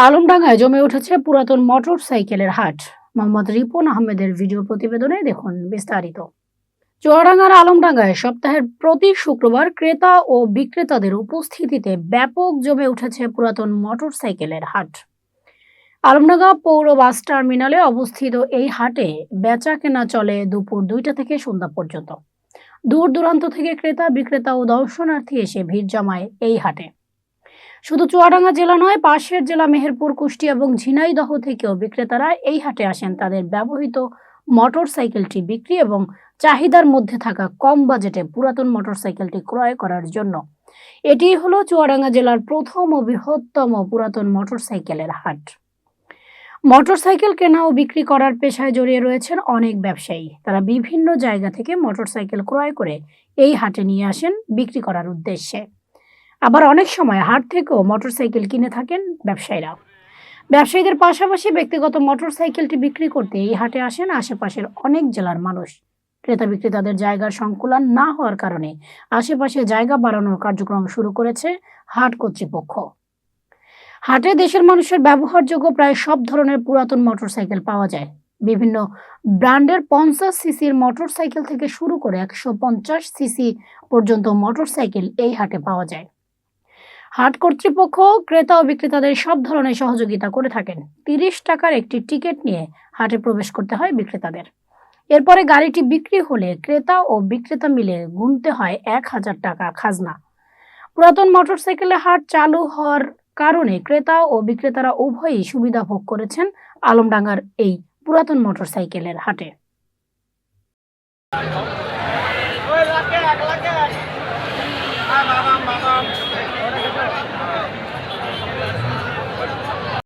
আলমডাঙ্গায় জমে উঠেছে পুরাতন মোটর সাইকেলের হাট। মোহাম্মদ রিপন আহমেদের ভিডিও প্রতিবেদনে দেখুন বিস্তারিত। চুয়াডাঙ্গার আলমডাঙ্গায় সপ্তাহের প্রতি শুক্রবার ক্রেতা ও বিক্রেতাদের উপস্থিতিতে ব্যাপক জমে উঠেছে পুরাতন মোটর সাইকেলের হাট। আলমডাঙ্গা পৌর বাস টার্মিনালে অবস্থিত এই হাটে বেচা কেনা চলে দুপুর 2টা থেকে সন্ধ্যা পর্যন্ত। দূর দূরান্ত থেকে ক্রেতা বিক্রেতা ও দর্শনার্থী এসে ভিড় জমায় এই হাটে। শুধু চুয়াডাঙ্গা জেলা নয়, পাশের জেলা মেহেরপুর, কুষ্টিয়া এবং ঝিনাইদহ থেকেও বিক্রেতারা এই হাটে আসেন তাদের ব্যবহৃত মোটর সাইকেলটি বিক্রি এবং চাহিদার মধ্যে থাকা কম বাজেটে পুরাতন মোটর সাইকেলটি ক্রয় করার জন্য। এটি হলো চুয়াডাঙ্গা জেলার প্রথম ও বৃহত্তম পুরাতন মোটর সাইকেলের হাট। মোটর সাইকেল কেনা ও বিক্রি করার পেশায় জড়িয়ে রয়েছেন অনেক ব্যবসায়ী। তারা বিভিন্ন জায়গা থেকে মোটর সাইকেল ক্রয় করে এই হাটে নিয়ে আসেন বিক্রি করার উদ্দেশ্যে। আবার অনেক সময় হাট থেকেও মোটরসাইকেল কিনে থাকেন ব্যবসায়ীরা। ব্যবসায়ীদের পাশাপাশি ব্যক্তিগত মোটরসাইকেলটি বিক্রি করতে এই হাটে আসেন আশেপাশের অনেক জেলার মানুষ। ক্রেতা বিক্রেতাদের জায়গার সংকুলান না হওয়ার কারণে আশেপাশে জায়গা বাড়ানোর কার্যক্রম শুরু করেছে হাট কর্তৃপক্ষ। হাটে দেশের মানুষের ব্যবহারযোগ্য প্রায় সব ধরনের পুরাতন মোটরসাইকেল পাওয়া যায়। বিভিন্ন ব্র্যান্ডের 50 সিসির মোটরসাইকেল থেকে শুরু করে 150 সিসি পর্যন্ত মোটরসাইকেল এই হাটে পাওয়া যায়। হাট কর্তৃপক্ষ ক্রেতা ও বিক্রেতাদের সব ধরনের সহযোগিতা করে থাকেন। 30 টাকার একটি টিকিট নিয়ে হাটে প্রবেশ করতে হয় বিক্রেতাদের। এরপরে গাড়িটি বিক্রি হলে ক্রেতা ও বিক্রেতা মিলে গুনতে হয় 1000 টাকা খাজনা। পুরাতন মোটরসাইকেলের হাট চালু হওয়ার কারণে ক্রেতা ও বিক্রেতারা উভয়ই সুবিধা ভোগ করেছেন আলমডাঙ্গার এই পুরাতন মোটরসাইকেলের হাটে।